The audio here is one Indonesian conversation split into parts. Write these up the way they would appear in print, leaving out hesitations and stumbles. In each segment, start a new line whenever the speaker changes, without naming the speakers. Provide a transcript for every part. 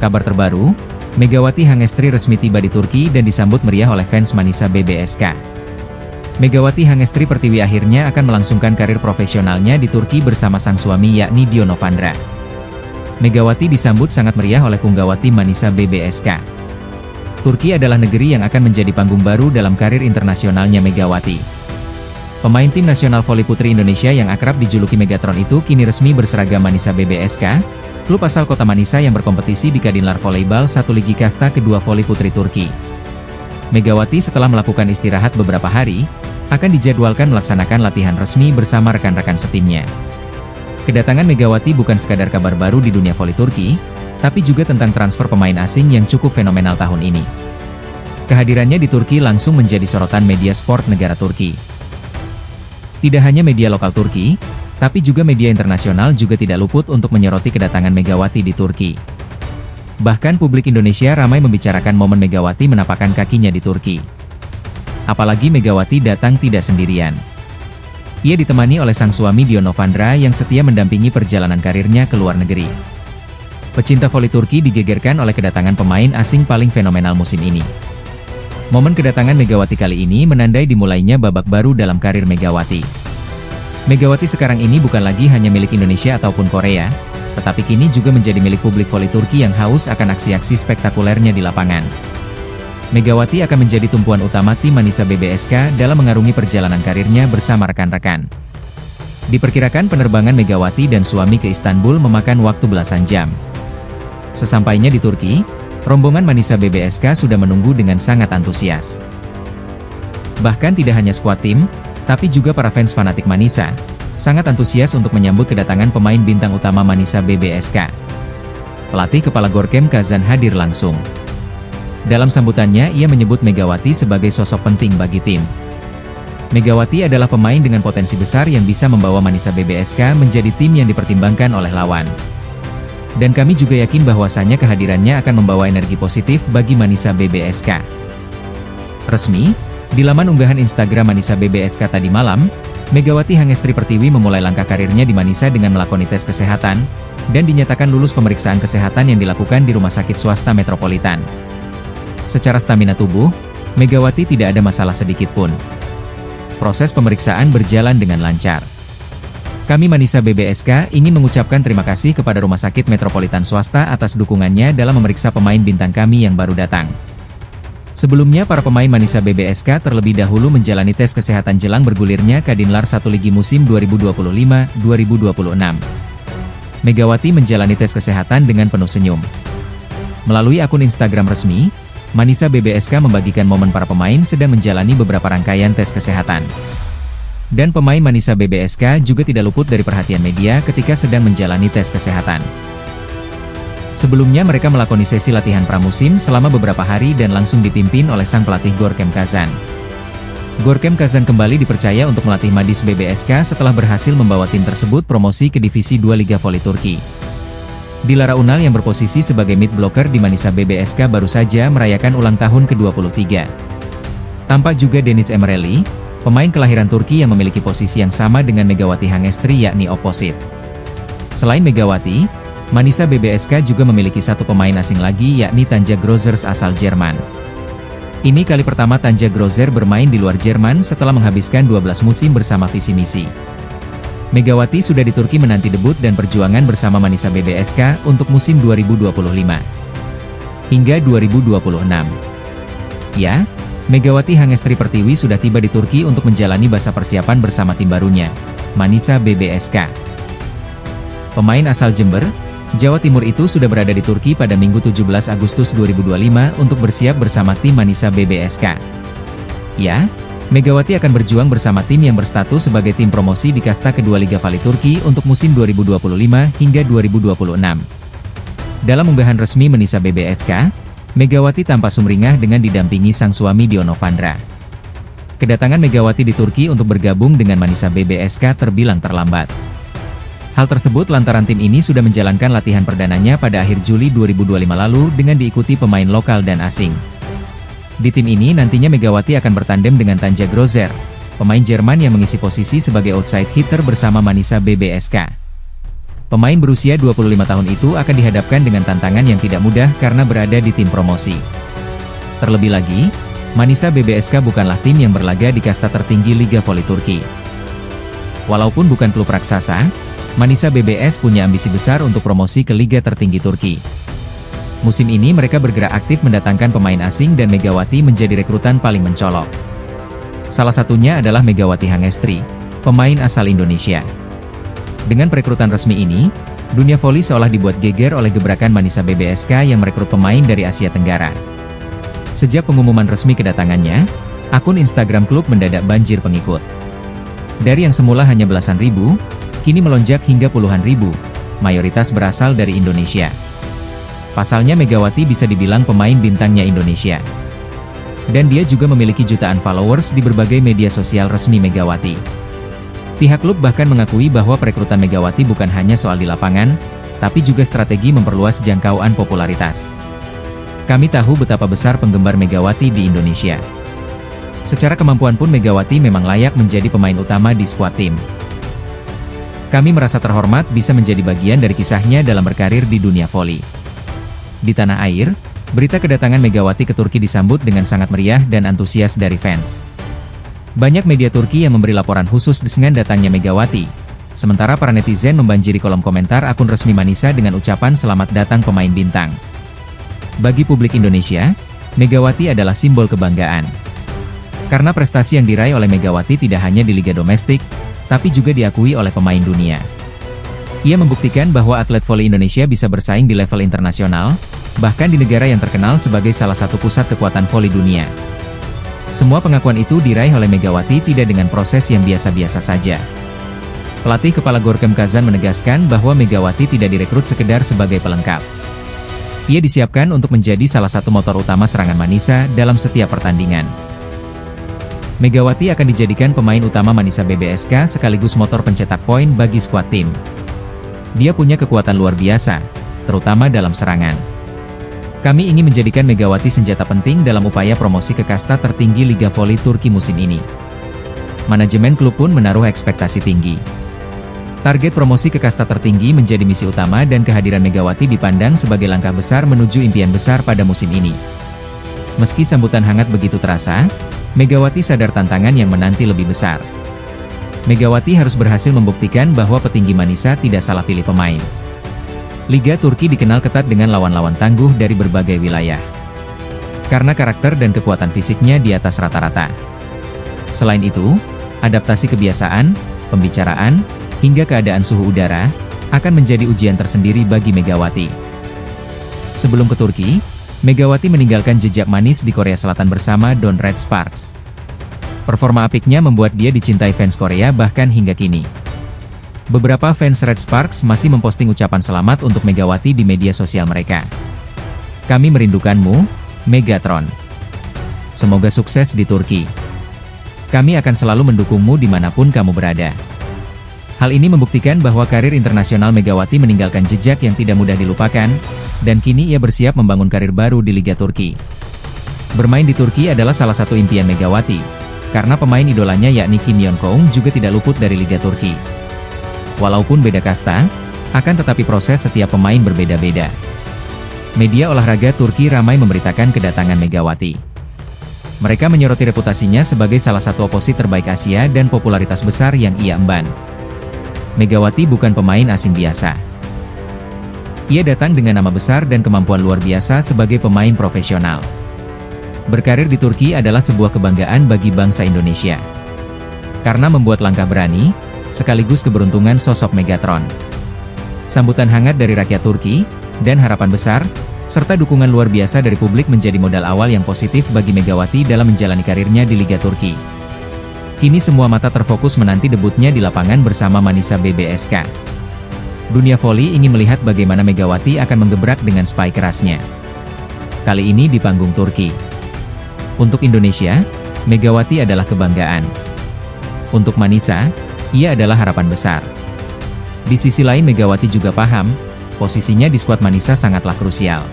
Kabar terbaru, Megawati Hangestri resmi tiba di Turki dan disambut meriah oleh fans Manisa BBSK. Megawati Hangestri Pertiwi akhirnya akan melangsungkan karir profesionalnya di Turki bersama sang suami yakni Dio Novandra. Megawati disambut sangat meriah oleh punggawati Manisa BBSK. Turki adalah negeri yang akan menjadi panggung baru dalam karir internasionalnya Megawati. Pemain tim nasional voli putri Indonesia yang akrab dijuluki Megatron itu kini resmi berseragam Manisa BBSK, klub asal kota Manisa yang berkompetisi di Kadinlar Volleyball 1 Ligi Kasta kedua voli putri Turki. Megawati setelah melakukan istirahat beberapa hari, akan dijadwalkan melaksanakan latihan resmi bersama rekan-rekan setimnya. Kedatangan Megawati bukan sekadar kabar baru di dunia voli Turki, tapi juga tentang transfer pemain asing yang cukup fenomenal tahun ini. Kehadirannya di Turki langsung menjadi sorotan media sport negara Turki. Tidak hanya media lokal Turki, tapi juga media internasional juga tidak luput untuk menyoroti kedatangan Megawati di Turki. Bahkan publik Indonesia ramai membicarakan momen Megawati menapakkan kakinya di Turki. Apalagi Megawati datang tidak sendirian. Ia ditemani oleh sang suami Dio Novandra yang setia mendampingi perjalanan karirnya ke luar negeri. Pecinta voli Turki digegerkan oleh kedatangan pemain asing paling fenomenal musim ini. Momen kedatangan Megawati kali ini menandai dimulainya babak baru dalam karir Megawati. Megawati sekarang ini bukan lagi hanya milik Indonesia ataupun Korea, tetapi kini juga menjadi milik publik voli Turki yang haus akan aksi-aksi spektakulernya di lapangan. Megawati akan menjadi tumpuan utama tim Manisa BBSK dalam mengarungi perjalanan karirnya bersama rekan-rekan. Diperkirakan penerbangan Megawati dan suami ke Istanbul memakan waktu belasan jam. Sesampainya di Turki, rombongan Manisa BBSK sudah menunggu dengan sangat antusias. Bahkan tidak hanya skuad tim, tapi juga para fans fanatik Manisa, sangat antusias untuk menyambut kedatangan pemain bintang utama Manisa BBSK. Pelatih Kepala Gorkem Kazan hadir langsung. Dalam sambutannya ia menyebut Megawati sebagai sosok penting bagi tim. Megawati adalah pemain dengan potensi besar yang bisa membawa Manisa BBSK menjadi tim yang dipertimbangkan oleh lawan. Dan kami juga yakin bahwasannya kehadirannya akan membawa energi positif bagi Manisa BBSK. Resmi, di laman unggahan Instagram Manisa BBSK tadi malam, Megawati Hangestri Pertiwi memulai langkah karirnya di Manisa dengan melakoni tes kesehatan, dan dinyatakan lulus pemeriksaan kesehatan yang dilakukan di Rumah Sakit Swasta Metropolitan. Secara stamina tubuh, Megawati tidak ada masalah sedikit pun. Proses pemeriksaan berjalan dengan lancar. Kami Manisa BBSK ingin mengucapkan terima kasih kepada Rumah Sakit Metropolitan Swasta atas dukungannya dalam memeriksa pemain bintang kami yang baru datang. Sebelumnya para pemain Manisa BBSK terlebih dahulu menjalani tes kesehatan jelang bergulirnya Kadinlar 1 Ligi musim 2025-2026. Megawati menjalani tes kesehatan dengan penuh senyum. Melalui akun Instagram resmi, Manisa BBSK membagikan momen para pemain sedang menjalani beberapa rangkaian tes kesehatan. Dan pemain Manisa BBSK juga tidak luput dari perhatian media ketika sedang menjalani tes kesehatan. Sebelumnya mereka melakoni sesi latihan pramusim selama beberapa hari dan langsung dipimpin oleh sang pelatih Gorkem Kazan. Gorkem Kazan kembali dipercaya untuk melatih Madis BBSK setelah berhasil membawa tim tersebut promosi ke Divisi 2 Liga Voli Turki. Dilara Unal yang berposisi sebagai mid blocker di Manisa BBSK baru saja merayakan ulang tahun ke-23. Tampak juga Deniz Emreli, pemain kelahiran Turki yang memiliki posisi yang sama dengan Megawati Hangestri yakni opposite. Selain Megawati, Manisa BBSK juga memiliki satu pemain asing lagi yakni Tanja Grozers asal Jerman. Ini kali pertama Tanja Grozer bermain di luar Jerman setelah menghabiskan 12 musim bersama visi misi. Megawati sudah di Turki menanti debut dan perjuangan bersama Manisa BBSK untuk musim 2025 hingga 2026. Ya, Megawati Hangestri Pertiwi sudah tiba di Turki untuk menjalani masa persiapan bersama tim barunya, Manisa BBSK. Pemain asal Jember, Jawa Timur itu sudah berada di Turki pada Minggu 17 Agustus 2025 untuk bersiap bersama tim Manisa BBSK. Ya, Megawati akan berjuang bersama tim yang berstatus sebagai tim promosi di kasta kedua Liga Voli Turki untuk musim 2025 hingga 2026. Dalam unggahan resmi Manisa BBSK, Megawati tampak sumringah dengan didampingi sang suami Dio Novandra. Kedatangan Megawati di Turki untuk bergabung dengan Manisa BBSK terbilang terlambat. Hal tersebut lantaran tim ini sudah menjalankan latihan perdananya pada akhir Juli 2025 lalu dengan diikuti pemain lokal dan asing. Di tim ini nantinya Megawati akan bertandem dengan Tanja Grozer, pemain Jerman yang mengisi posisi sebagai outside hitter bersama Manisa BBSK. Pemain berusia 25 tahun itu akan dihadapkan dengan tantangan yang tidak mudah karena berada di tim promosi. Terlebih lagi, Manisa BBSK bukanlah tim yang berlaga di kasta tertinggi Liga Voli Turki. Walaupun bukan klub raksasa, Manisa BBS punya ambisi besar untuk promosi ke Liga tertinggi Turki. Musim ini mereka bergerak aktif mendatangkan pemain asing dan Megawati menjadi rekrutan paling mencolok. Salah satunya adalah Megawati Hangestri, pemain asal Indonesia. Dengan perekrutan resmi ini, dunia voli seolah dibuat geger oleh gebrakan Manisa BBSK yang merekrut pemain dari Asia Tenggara. Sejak pengumuman resmi kedatangannya, akun Instagram klub mendadak banjir pengikut. Dari yang semula hanya belasan ribu, kini melonjak hingga puluhan ribu, mayoritas berasal dari Indonesia. Pasalnya Megawati bisa dibilang pemain bintangnya Indonesia. Dan dia juga memiliki jutaan followers di berbagai media sosial resmi Megawati. Pihak klub bahkan mengakui bahwa perekrutan Megawati bukan hanya soal di lapangan, tapi juga strategi memperluas jangkauan popularitas. Kami tahu betapa besar penggemar Megawati di Indonesia. Secara kemampuan pun Megawati memang layak menjadi pemain utama di skuad tim. Kami merasa terhormat bisa menjadi bagian dari kisahnya dalam berkarir di dunia voli. Di tanah air, berita kedatangan Megawati ke Turki disambut dengan sangat meriah dan antusias dari fans. Banyak media Turki yang memberi laporan khusus dengan datangnya Megawati, sementara para netizen membanjiri kolom komentar akun resmi Manisa dengan ucapan selamat datang pemain bintang. Bagi publik Indonesia, Megawati adalah simbol kebanggaan. Karena prestasi yang diraih oleh Megawati tidak hanya di liga domestik, tapi juga diakui oleh pemain dunia. Ia membuktikan bahwa atlet voli Indonesia bisa bersaing di level internasional, bahkan di negara yang terkenal sebagai salah satu pusat kekuatan voli dunia. Semua pengakuan itu diraih oleh Megawati tidak dengan proses yang biasa-biasa saja. Pelatih Kepala Gorkem Kazan menegaskan bahwa Megawati tidak direkrut sekedar sebagai pelengkap. Ia disiapkan untuk menjadi salah satu motor utama serangan Manisa dalam setiap pertandingan. Megawati akan dijadikan pemain utama Manisa BBSK sekaligus motor pencetak poin bagi skuad tim. Dia punya kekuatan luar biasa, terutama dalam serangan. Kami ingin menjadikan Megawati senjata penting dalam upaya promosi ke kasta tertinggi Liga Voli Turki musim ini. Manajemen klub pun menaruh ekspektasi tinggi. Target promosi ke kasta tertinggi menjadi misi utama dan kehadiran Megawati dipandang sebagai langkah besar menuju impian besar pada musim ini. Meski sambutan hangat begitu terasa, Megawati sadar tantangan yang menanti lebih besar. Megawati harus berhasil membuktikan bahwa petinggi Manisa tidak salah pilih pemain. Liga Turki dikenal ketat dengan lawan-lawan tangguh dari berbagai wilayah. Karena karakter dan kekuatan fisiknya di atas rata-rata. Selain itu, adaptasi kebiasaan, pembicaraan, hingga keadaan suhu udara, akan menjadi ujian tersendiri bagi Megawati. Sebelum ke Turki, Megawati meninggalkan jejak manis di Korea Selatan bersama Don Red Sparks. Performa apiknya membuat dia dicintai fans Korea bahkan hingga kini. Beberapa fans Red Sparks masih memposting ucapan selamat untuk Megawati di media sosial mereka. Kami merindukanmu, Megatron. Semoga sukses di Turki. Kami akan selalu mendukungmu dimanapun kamu berada. Hal ini membuktikan bahwa karir internasional Megawati meninggalkan jejak yang tidak mudah dilupakan, dan kini ia bersiap membangun karir baru di Liga Turki. Bermain di Turki adalah salah satu impian Megawati. Karena pemain idolanya yakni Kim Yeon-keung juga tidak luput dari Liga Turki. Walaupun beda kasta, akan tetapi proses setiap pemain berbeda-beda. Media olahraga Turki ramai memberitakan kedatangan Megawati. Mereka menyoroti reputasinya sebagai salah satu oposit terbaik Asia dan popularitas besar yang ia emban. Megawati bukan pemain asing biasa. Ia datang dengan nama besar dan kemampuan luar biasa sebagai pemain profesional. Berkarir di Turki adalah sebuah kebanggaan bagi bangsa Indonesia. Karena membuat langkah berani, sekaligus keberuntungan sosok Megatron. Sambutan hangat dari rakyat Turki, dan harapan besar, serta dukungan luar biasa dari publik menjadi modal awal yang positif bagi Megawati dalam menjalani karirnya di Liga Turki. Kini semua mata terfokus menanti debutnya di lapangan bersama Manisa BBSK. Dunia voli ingin melihat bagaimana Megawati akan menggebrak dengan spike kerasnya. Kali ini di panggung Turki. Untuk Indonesia, Megawati adalah kebanggaan. Untuk Manisa, ia adalah harapan besar. Di sisi lain Megawati juga paham, posisinya di skuad Manisa sangatlah krusial.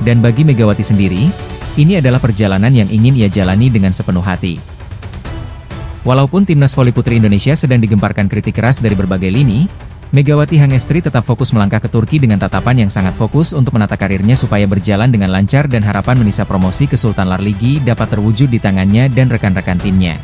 Dan bagi Megawati sendiri, ini adalah perjalanan yang ingin ia jalani dengan sepenuh hati. Walaupun timnas voli putri Indonesia sedang digemparkan kritik keras dari berbagai lini, Megawati Hangestri tetap fokus melangkah ke Turki dengan tatapan yang sangat fokus untuk menata karirnya supaya berjalan dengan lancar dan harapan menisa promosi ke Sultan Larligi dapat terwujud di tangannya dan rekan-rekan timnya.